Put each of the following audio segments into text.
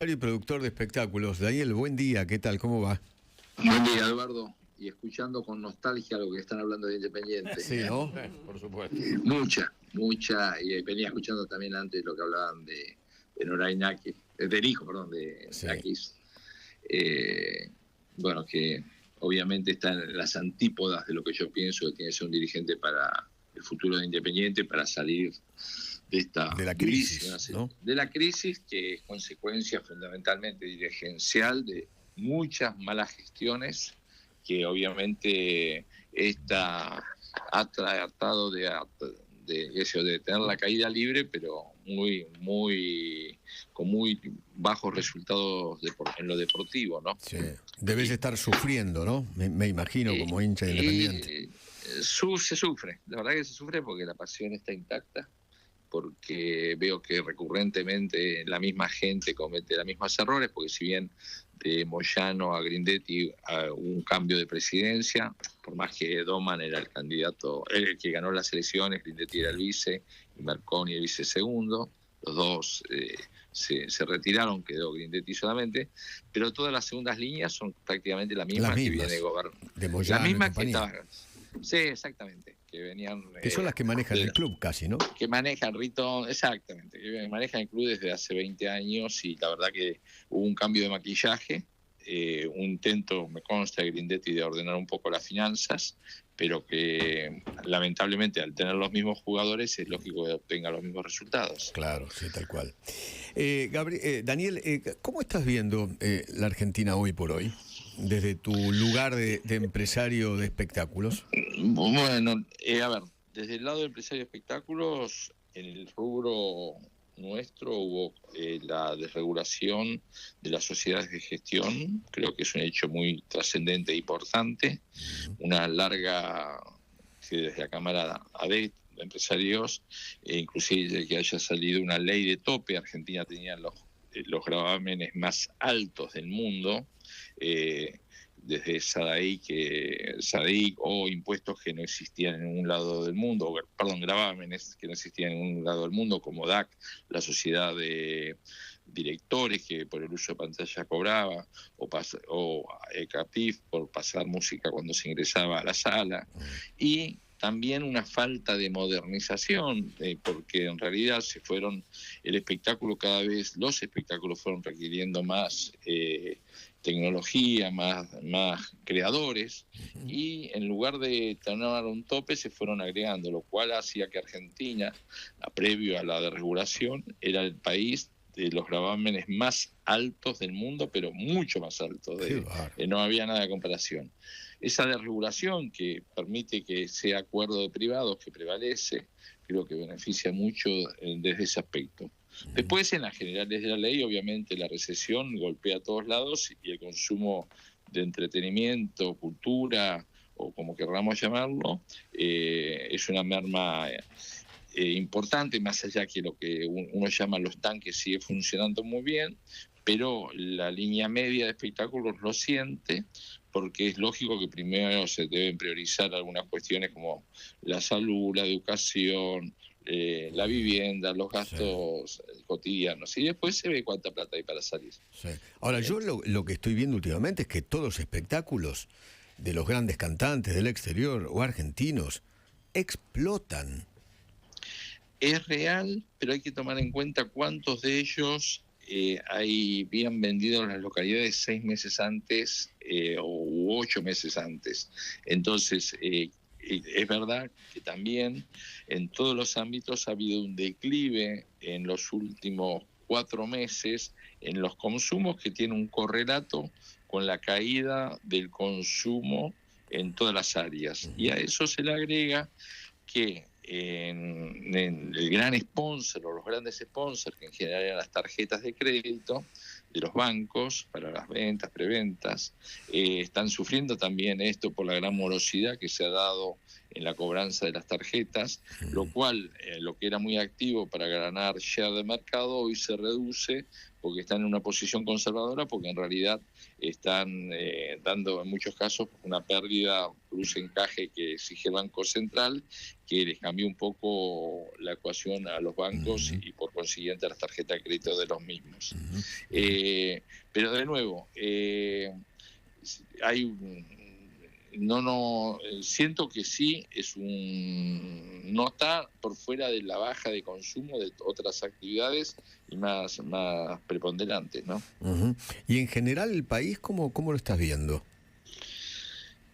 Y productor de espectáculos. Daniel, buen día, ¿qué tal? ¿Cómo va? Buen día, Eduardo. Y escuchando con nostalgia lo que están hablando de Independiente. Sí, ¿no? Por supuesto. Mucha. Y venía escuchando también antes lo que hablaban de Noray Nakis, del hijo, perdón, de Sí. Nakis. Bueno, que obviamente está en las antípodas de lo que yo pienso que tiene que ser un dirigente para el futuro de Independiente, para salir de esta De la durísima, crisis, ¿no? de la crisis, que es consecuencia fundamentalmente dirigencial de muchas malas gestiones que obviamente esta ha tratado de tener la caída libre, pero con muy bajos resultados en lo deportivo, ¿no? Sí. Debes estar sufriendo, ¿no? Me imagino, como hincha de Independiente. Se sufre, la verdad que se sufre porque la pasión está intacta, porque veo que recurrentemente la misma gente comete los mismos errores, porque si bien de Moyano a Grindetti hubo un cambio de presidencia, por más que Doman era el candidato, el que ganó las elecciones, Grindetti era el vice, y Marconi el vice segundo, los dos se retiraron, quedó Grindetti solamente, pero todas las segundas líneas son prácticamente las mismas que viene gobernando. De Moyano Las mismas y que compañía. estaban. Sí, exactamente, que venían... Que son las que manejan el club casi, ¿no? Que manejan Rito, exactamente, que manejan el club desde hace 20 años y la verdad que hubo un cambio de maquillaje, un intento, me consta, de Grindetti de ordenar un poco las finanzas, pero que lamentablemente al tener los mismos jugadores es lógico que obtenga los mismos resultados. Claro, sí, tal cual. Daniel, ¿cómo estás viendo la Argentina hoy por hoy? Desde tu lugar de empresario de espectáculos. Bueno, a ver, desde el lado de empresario de espectáculos, en el rubro nuestro hubo la desregulación de las sociedades de gestión, creo que es un hecho muy trascendente e importante, una larga, que desde la Cámara de Empresarios, inclusive que haya salido una ley de tope. Argentina tenía los gravámenes más altos del mundo, desde SADIC o impuestos que no existían en ningún lado del mundo, perdón, gravámenes que no existían en ningún lado del mundo, como DAC, la sociedad de directores que por el uso de pantalla cobraba, o CAPIF por pasar música cuando se ingresaba a la sala, y también una falta de modernización, porque en realidad los espectáculos fueron requiriendo más tecnología, más creadores, y en lugar de tener un tope se fueron agregando, lo cual hacía que Argentina, previo a la desregulación, era el país de los gravámenes más altos del mundo, pero mucho más altos, no había nada de comparación. Esa desregulación que permite que sea acuerdo de privados que prevalece, creo que beneficia mucho desde ese aspecto. Después, en las generales de la ley, obviamente la recesión golpea a todos lados y el consumo de entretenimiento, cultura, o como querramos llamarlo, es una merma importante, más allá que lo que uno llama los tanques sigue funcionando muy bien, pero la línea media de espectáculos lo siente, porque es lógico que primero se deben priorizar algunas cuestiones como la salud, la educación, la vivienda, los gastos cotidianos, y después se ve cuánta plata hay para salir. Sí. Ahora, yo lo que estoy viendo últimamente es que todos los espectáculos de los grandes cantantes del exterior o argentinos explotan. Es real, pero hay que tomar en cuenta cuántos de ellos habían vendido en las localidades 6 meses antes u 8 meses antes. Entonces, es verdad que también en todos los ámbitos ha habido un declive en los últimos 4 meses en los consumos, que tiene un correlato con la caída del consumo en todas las áreas. Y a eso se le agrega que en el gran sponsor o los grandes sponsors, que en general eran las tarjetas de crédito de los bancos para las ventas, preventas, están sufriendo también esto por la gran morosidad que se ha dado en la cobranza de las tarjetas, lo cual lo que era muy activo para ganar share de mercado hoy se reduce porque están en una posición conservadora, porque en realidad están dando en muchos casos una pérdida, cruce-encaje que exige el Banco Central, que les cambió un poco la ecuación a los bancos y por consiguiente a las tarjetas de crédito de los mismos. Pero de nuevo, hay siento que sí no está por fuera de la baja de consumo de otras actividades y más preponderantes, ¿no? Y en general el país, ¿cómo lo estás viendo?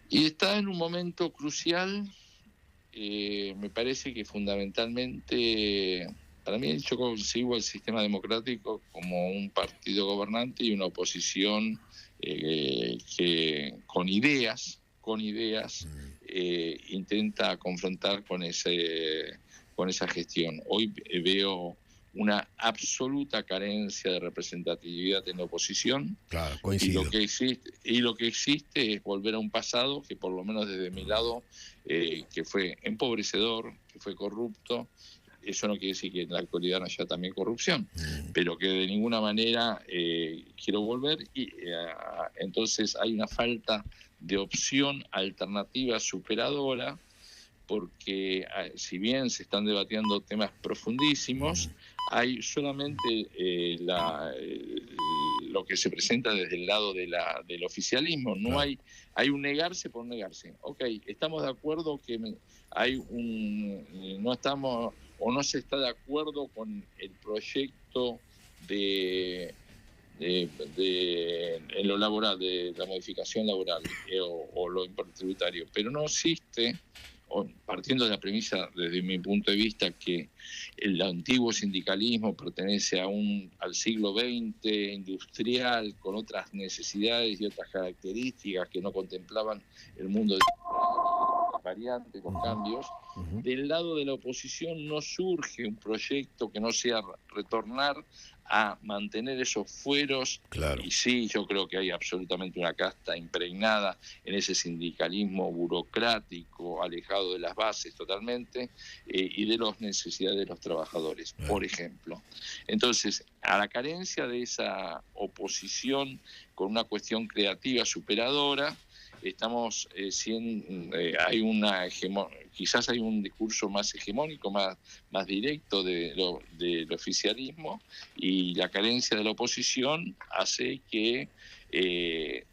Y está en un momento crucial. Me parece que fundamentalmente, para mí yo consigo el sistema democrático como un partido gobernante y una oposición que con ideas intenta confrontar con esa gestión. Hoy veo una absoluta carencia de representatividad en la oposición. Claro, coincido. Y lo que existe es volver a un pasado que, por lo menos desde mi lado, que fue empobrecedor, que fue corrupto. Eso no quiere decir que en la actualidad no haya también corrupción, pero que de ninguna manera quiero volver. Y entonces hay una falta de opción alternativa superadora, porque si bien se están debatiendo temas profundísimos, hay solamente lo que se presenta desde el lado del oficialismo. No hay un negarse por negarse. Ok, estamos de acuerdo que no estamos o no se está de acuerdo con el proyecto en lo laboral, de la modificación laboral o lo tributario, pero no existe, partiendo de la premisa, desde mi punto de vista, que el antiguo sindicalismo pertenece al siglo XX industrial, con otras necesidades y otras características que no contemplaban el mundo de las variantes, los cambios. Del lado de la oposición no surge un proyecto que no sea retornar a mantener esos fueros. Claro. Y sí, yo creo que hay absolutamente una casta impregnada en ese sindicalismo burocrático, alejado de las bases totalmente, y de las necesidades de los trabajadores, por ejemplo. Entonces, a la carencia de esa oposición con una cuestión creativa superadora, estamos quizás hay un discurso más hegemónico, más directo del oficialismo, y la carencia de la oposición hace que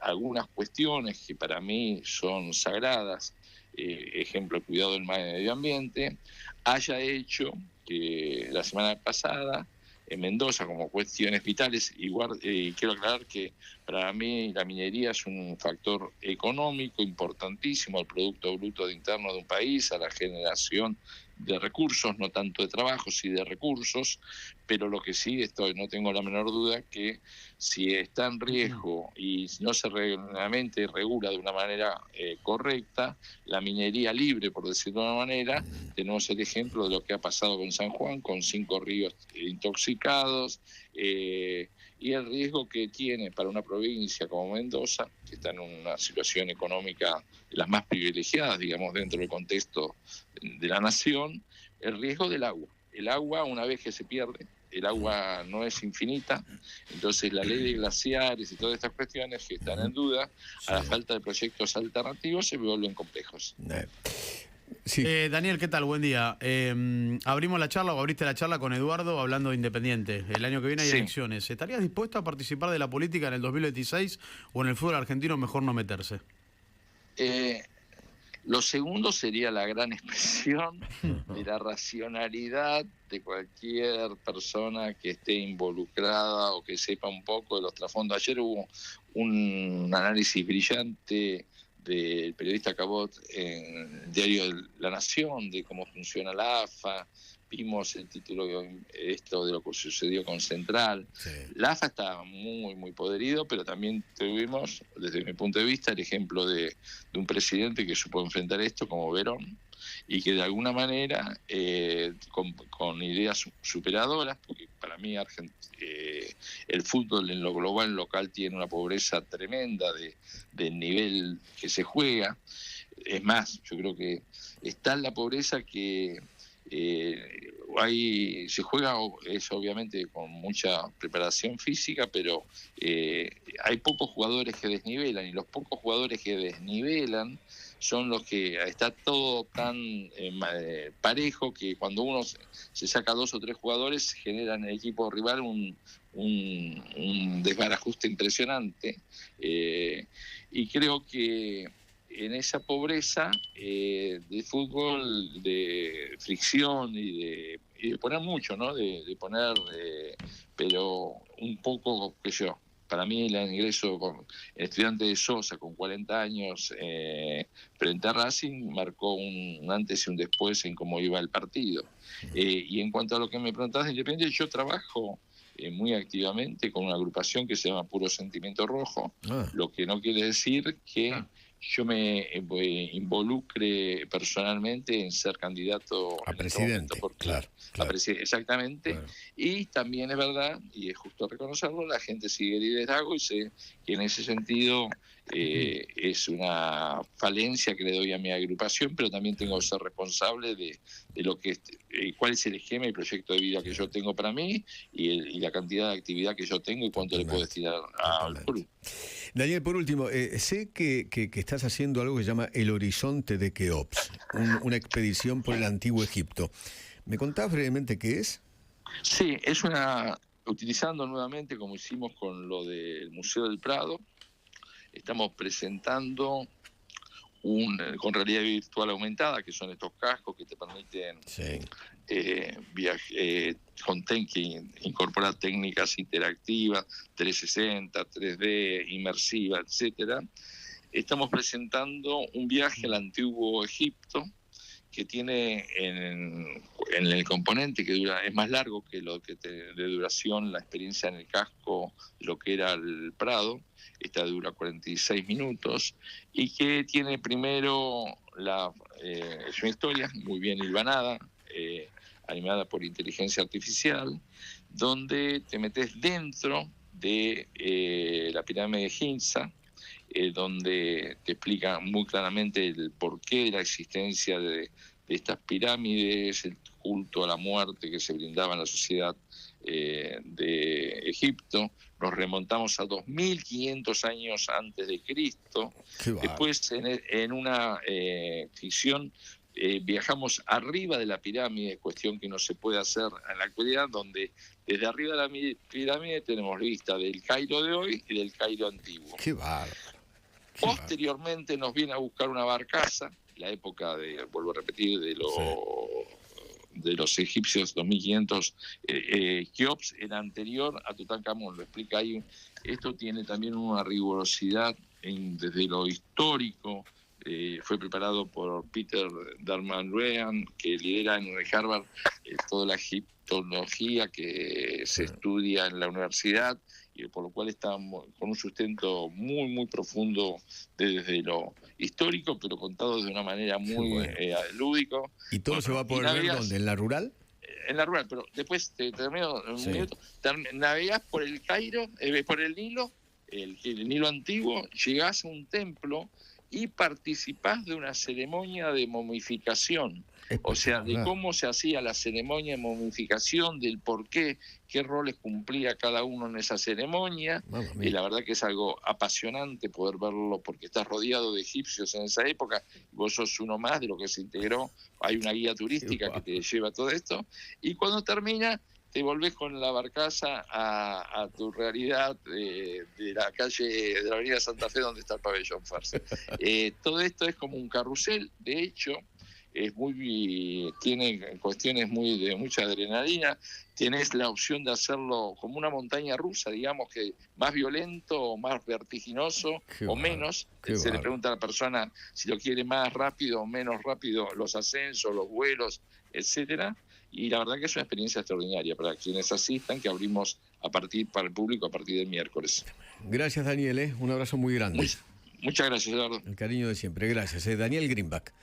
algunas cuestiones que para mí son sagradas, ejemplo, el cuidado del medio ambiente, haya hecho que la semana pasada en Mendoza, como cuestiones vitales, igual quiero aclarar que para mí la minería es un factor económico importantísimo al Producto Bruto Interno de un país, a la generación de recursos, no tanto de trabajo, sí de recursos, pero lo que sí no tengo la menor duda que si está en riesgo y no se realmente regula de una manera correcta, la minería libre, por decirlo de una manera, tenemos el ejemplo de lo que ha pasado con San Juan, con 5 ríos intoxicados, y el riesgo que tiene para una provincia como Mendoza, que está en una situación económica de las más privilegiadas, digamos, dentro del contexto de la nación, el riesgo del agua. El agua, una vez que se pierde, el agua no es infinita, entonces la ley de glaciares y todas estas cuestiones que están en duda, a la falta de proyectos alternativos, se vuelven complejos. Sí. Daniel, ¿qué tal? Buen día. Abrimos la charla o abriste la charla con Eduardo hablando de Independiente. El año que viene hay elecciones. ¿Estarías dispuesto a participar de la política en el 2026 o en el fútbol argentino mejor no meterse? Lo segundo sería la gran expresión de la racionalidad de cualquier persona que esté involucrada o que sepa un poco de los trasfondos. Ayer hubo un análisis brillante del periodista Cabot en el diario La Nación de cómo funciona la AFA. Vimos el título de lo que sucedió con Central. Sí. La AFA está muy, muy podrido, pero también tuvimos, desde mi punto de vista, el ejemplo de un presidente que supo enfrentar esto como Verón, y que de alguna manera, con ideas superadoras, porque para mí el fútbol en lo global local tiene una pobreza tremenda del nivel que se juega. Es más, yo creo que está en la pobreza que se juega, es obviamente con mucha preparación física, pero hay pocos jugadores que desnivelan, y los pocos jugadores que desnivelan son los que está todo tan parejo que cuando uno se saca 2 o 3 jugadores genera en el equipo rival un desbarajuste impresionante, y creo que en esa pobreza de fútbol, de fricción y de poner mucho, ¿no? De poner, pero un poco, que yo, para mí el ingreso con el Estudiante de Sosa con 40 años frente a Racing marcó un antes y un después en cómo iba el partido. Y en cuanto a lo que me preguntás de Independiente, yo trabajo muy activamente con una agrupación que se llama Puro Sentimiento Rojo, lo que no quiere decir que yo me involucre personalmente en ser candidato a presidente, claro. Exactamente, claro. Y también es verdad, y es justo reconocerlo, la gente sigue liderazgo y sé que en ese sentido es una falencia que le doy a mi agrupación, pero también tengo que ser responsable de lo que cuál es el esquema y proyecto de vida que yo tengo para mí y la cantidad de actividad que yo tengo y cuánto le puedo destinar al club. Daniel, por último, sé que estás haciendo algo que se llama El Horizonte de Keops, una expedición por el Antiguo Egipto. ¿Me contás brevemente qué es? Sí, utilizando nuevamente, como hicimos con lo del Museo del Prado, estamos presentando con realidad virtual aumentada, que son estos cascos que te permiten incorporar técnicas interactivas, 360, 3D, inmersiva, etcétera. Estamos presentando un viaje al Antiguo Egipto que tiene en el componente que es más largo que lo que de duración la experiencia en el casco, lo que era el Prado. Esta dura 46 minutos y que tiene primero es una historia muy bien hilvanada, animada por inteligencia artificial, donde te metes dentro de la pirámide de Giza, donde te explica muy claramente el porqué de la existencia de estas pirámides, el culto a la muerte que se brindaba en la sociedad de Egipto. Nos remontamos a 2500 años antes de Cristo. Después, en una ficción, viajamos arriba de la pirámide, cuestión que no se puede hacer en la actualidad, donde desde arriba de la pirámide tenemos vista del Cairo de hoy y del Cairo antiguo. ¡Qué bárbaro! Posteriormente nos viene a buscar una barcaza, la época vuelvo a repetir, de los egipcios 2500, Keops, el anterior a Tutankamón, lo explica ahí. Esto tiene también una rigurosidad desde lo histórico. Fue preparado por Peter Darman-Rehan, que lidera en Harvard toda la egiptología que se estudia en la universidad, y por lo cual está con un sustento muy, muy profundo desde lo histórico, pero contado de una manera muy lúdico. ¿Y todo se va a poder ver dónde? ¿En la rural? En la rural, pero después te termino un minuto. Navegás por el Cairo, por el Nilo, el Nilo antiguo, llegás a un templo y participás de una ceremonia de momificación. O sea, de cómo se hacía la ceremonia de momificación, del por qué roles cumplía cada uno en esa ceremonia. Y la verdad que es algo apasionante poder verlo, porque estás rodeado de egipcios en esa época, vos sos uno más de lo que se integró. Hay una guía turística que te lleva a todo esto, y cuando termina te volvés con la barcaza a tu realidad de la calle, de la avenida Santa Fe, donde está el pabellón Farsi. Todo esto es como un carrusel, de hecho, tiene cuestiones de mucha adrenalina. Tienes la opción de hacerlo como una montaña rusa, digamos, que más violento, más vertiginoso o menos. Se le pregunta a la persona si lo quiere más rápido o menos rápido, los ascensos, los vuelos, etcétera. Y la verdad que es una experiencia extraordinaria para quienes asistan, que abrimos para el público a partir del miércoles. Gracias, Daniel. Un abrazo muy grande. Muchas gracias, Eduardo. El cariño de siempre. Gracias. Daniel Greenback.